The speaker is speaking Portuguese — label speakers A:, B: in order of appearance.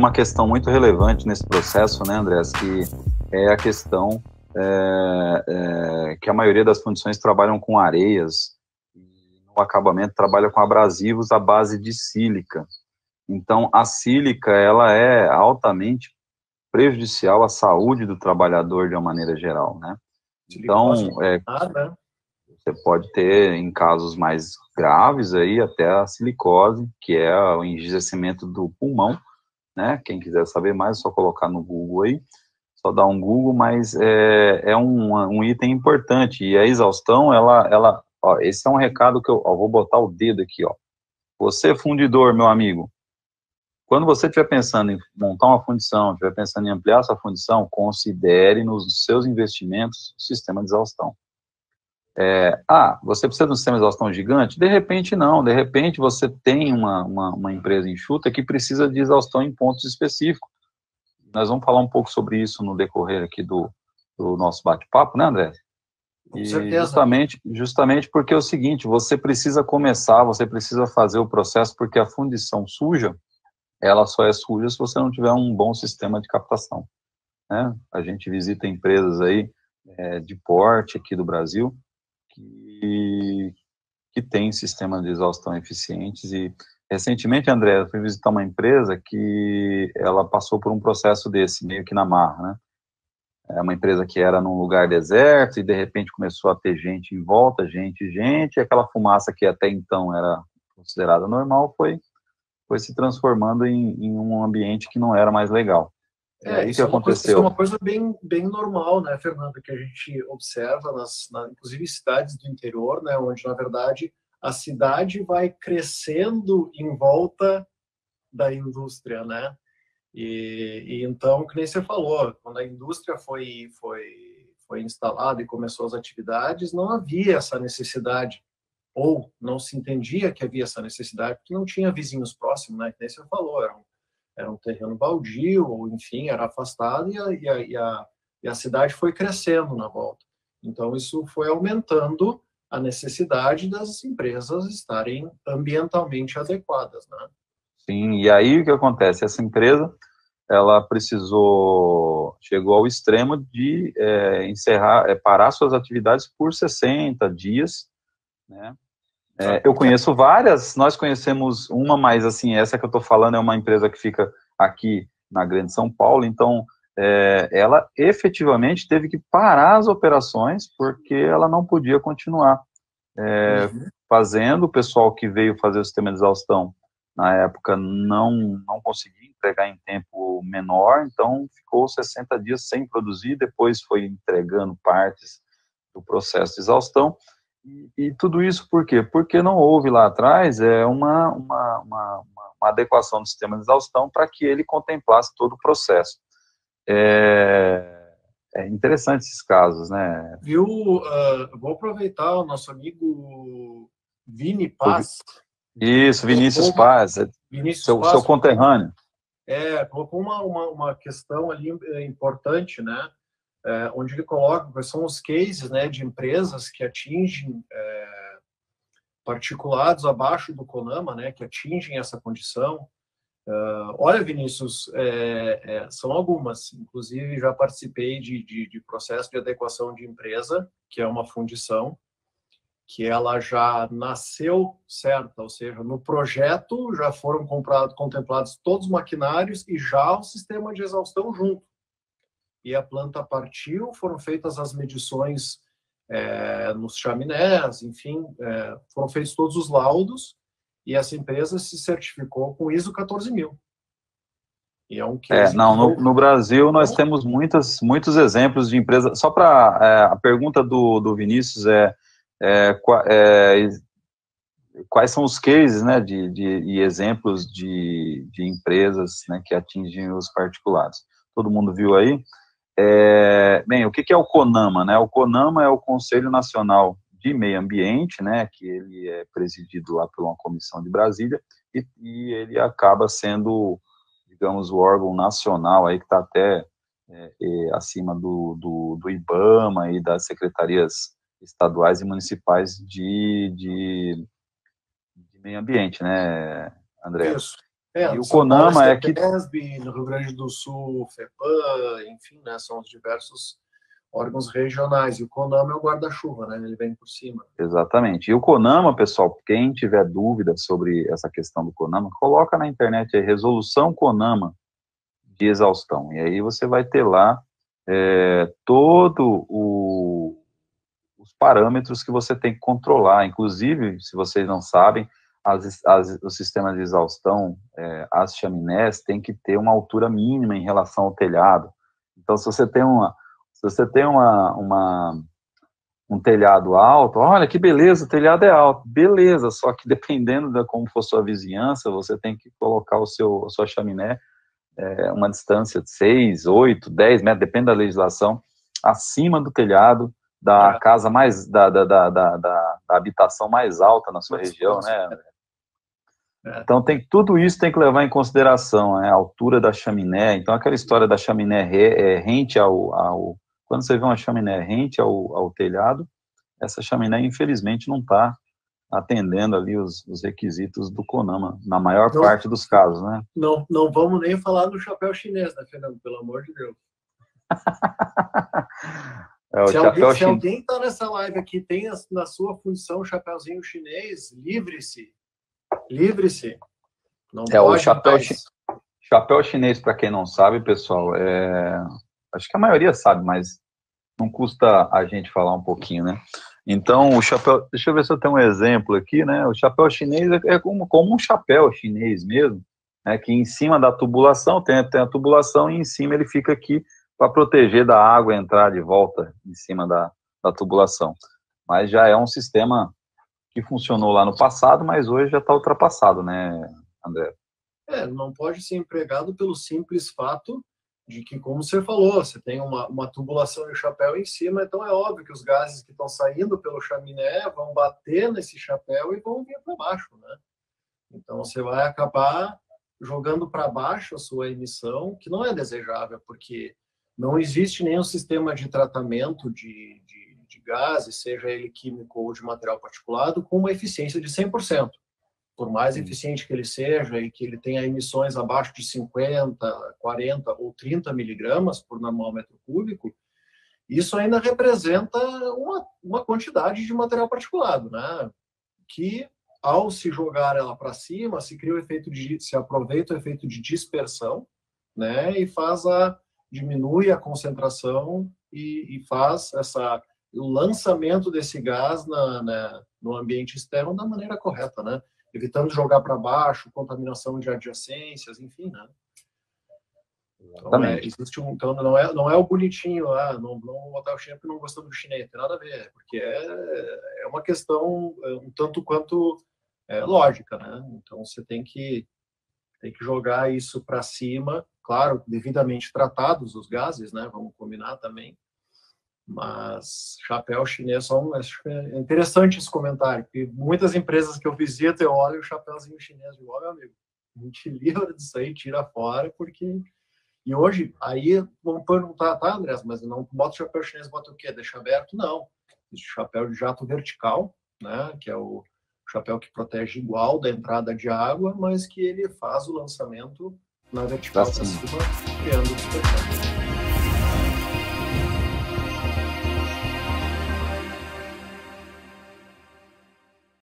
A: uma questão muito relevante nesse processo, né, Andrés, que é a questão que a maioria das fundições trabalham com areias, e no acabamento trabalha com abrasivos à base de sílica. Então, a sílica, ela é altamente prejudicial à saúde do trabalhador de uma maneira geral, né? Então, você pode ter, em casos mais graves, aí, até a silicose, que é o enrijecimento do pulmão, né? Quem quiser saber mais, é só colocar no Google aí, só dar um Google, mas é um item importante, e a exaustão, ó, esse é um recado que eu vou botar o dedo aqui, ó. Você, fundidor, meu amigo, quando você estiver pensando em montar uma fundição, estiver pensando em ampliar sua fundição, considere nos seus investimentos o sistema de exaustão. Você precisa de um sistema de exaustão gigante? De repente não, de repente você tem uma empresa enxuta que precisa de exaustão em pontos específicos. Nós vamos falar um pouco sobre isso no decorrer aqui do nosso bate-papo, né, André?
B: Com certeza.
A: Justamente porque é o seguinte, você precisa começar, você precisa fazer o processo, porque a fundição suja, ela só é suja se você não tiver um bom sistema de captação, né? A gente visita empresas aí de porte aqui do Brasil que tem sistemas de exaustão eficientes, e recentemente, André, eu fui visitar uma empresa que ela passou por um processo desse, meio que na marra, né? É uma empresa que era num lugar deserto e de repente começou a ter gente em volta, e aquela fumaça que até então era considerada normal foi se transformando em um ambiente que não era mais legal. E aí o que aconteceu?
B: Isso é uma coisa bem normal, né, Fernando, que a gente observa inclusive cidades do interior, né, onde na verdade a cidade vai crescendo em volta da indústria, né? E então, que nem você falou, quando a indústria foi instalada e começou as atividades, não havia essa necessidade, ou não se entendia que havia essa necessidade, porque não tinha vizinhos próximos, né? Que nem você falou, era um terreno baldio, ou enfim, era afastado, e a cidade foi crescendo na volta. Então, isso foi aumentando a necessidade das empresas estarem ambientalmente adequadas, né?
A: Sim, e aí o que acontece? Essa empresa, ela chegou ao extremo de parar suas atividades por 60 dias, né? Eu conheço várias, nós conhecemos uma, mas assim, essa que eu estou falando é uma empresa que fica aqui na Grande São Paulo, então ela efetivamente teve que parar as operações porque ela não podia continuar fazendo. O pessoal que veio fazer o sistema de exaustão na época não conseguia entregar em tempo menor, então ficou 60 dias sem produzir, depois foi entregando partes do processo de exaustão, e tudo isso por quê? Porque não houve lá atrás uma adequação do sistema de exaustão para que ele contemplasse todo o processo. É interessante esses casos, né?
B: Viu? Vou aproveitar o nosso amigo Vini Paz.
A: Isso, Vinícius Paz, seu conterrâneo.
B: Colocou uma questão ali importante, né? Onde ele coloca quais são os cases, né, de empresas que atingem particulados abaixo do CONAMA, né, que atingem essa condição. Olha, Vinícius, são algumas. Inclusive, já participei de processo de adequação de empresa, que é uma fundição, que ela já nasceu certa, ou seja, no projeto já foram contemplados todos os maquinários e já o sistema de exaustão junto. E a planta partiu, foram feitas as medições nos chaminés, enfim, foram feitos todos os laudos, e essa empresa se certificou com ISO 14000. E é um case
A: no Brasil nós temos muitos exemplos de empresas. Só para a pergunta do Vinícius quais são os cases, né, e exemplos de empresas, né, que atingem os particulados. Todo mundo viu aí? Bem, o que é o CONAMA, né? O CONAMA é o Conselho Nacional de Meio Ambiente, né, que ele é presidido lá por uma comissão de Brasília, e ele acaba sendo, digamos, o órgão nacional aí que está até acima do IBAMA e das secretarias estaduais e municipais de meio ambiente, né, André?
B: Isso.
A: E o
B: São Paulo,
A: CONAMA é que...
B: CETESB, no Rio Grande do Sul, FEPAM, enfim, né, são os diversos órgãos regionais. E o CONAMA é o guarda-chuva, né, ele vem por cima.
A: Exatamente. E o CONAMA, pessoal, quem tiver dúvida sobre essa questão do CONAMA, coloca na internet aí, resolução CONAMA de exaustão. E aí você vai ter lá todo os parâmetros que você tem que controlar. Inclusive, se vocês não sabem, os sistemas de exaustão, as chaminés, têm que ter uma altura mínima em relação ao telhado. Então, se você tem um telhado alto, olha que beleza, o telhado é alto, beleza, só que dependendo de como for sua vizinhança, você tem que colocar a sua chaminé uma distância de 6, 8, 10 metros, depende da legislação, acima do telhado da casa mais, da habitação mais alta na sua região, né, André? Então, tudo isso tem que levar em consideração, a altura da chaminé. Então, aquela história da chaminé rente quando você vê uma chaminé rente ao telhado, essa chaminé, infelizmente, não está atendendo ali os requisitos do CONAMA, na maior parte dos casos, né?
B: Não vamos nem falar do chapéu chinês, né, Fernando? Pelo amor de Deus. Se alguém está nessa live aqui, tem na sua função o chapéuzinho chinês, livre-se. Livre-se. Não pode
A: chapéu chinês, para quem não sabe, pessoal, acho que a maioria sabe, mas não custa a gente falar um pouquinho, né? Então, o chapéu, deixa eu ver se eu tenho um exemplo aqui, né? O chapéu chinês é como um chapéu chinês mesmo, né? Que em cima da tubulação, tem a tubulação e em cima ele fica aqui para proteger da água entrar de volta em cima da tubulação. Mas já é um sistema que funcionou lá no passado, mas hoje já está ultrapassado, né, André?
B: Não pode ser empregado pelo simples fato de que, como você falou, você tem uma tubulação e o chapéu em cima, então é óbvio que os gases que estão saindo pelo chaminé vão bater nesse chapéu e vão vir para baixo, né? Então você vai acabar jogando para baixo a sua emissão, que não é desejável, porque não existe nenhum sistema de tratamento de gases, seja ele químico ou de material particulado, com uma eficiência de 100%. Por mais eficiente que ele seja e que ele tenha emissões abaixo de 50, 40 ou 30 miligramas por nanômetro cúbico, isso ainda representa uma quantidade de material particulado, né? Que, ao se jogar ela para cima, se aproveita o efeito de dispersão, né? E diminui a concentração e faz o lançamento desse gás no ambiente externo da maneira correta, né? Evitando jogar para baixo, contaminação de adjacências, enfim, né? Então, não é o bonitinho lá, não botar o chinês porque não gostamos do chinês, tem nada a ver, porque é uma questão um tanto quanto lógica, né? Então, você tem que jogar isso para cima, claro, devidamente tratados os gases, né? Vamos combinar também. Mas chapéu chinês, acho que é interessante esse comentário, porque muitas empresas que eu visito, eu olho o chapéuzinho chinês de meu amigo, a gente livra disso aí, tira fora, porque... E hoje, aí, vamos perguntar, tá, André, mas não bota o chapéu chinês, bota o quê? Deixa aberto? Não. Existe o chapéu de jato vertical, né, que é o chapéu que protege igual da entrada de água, mas que ele faz o lançamento na vertical para cima, criando dispersão.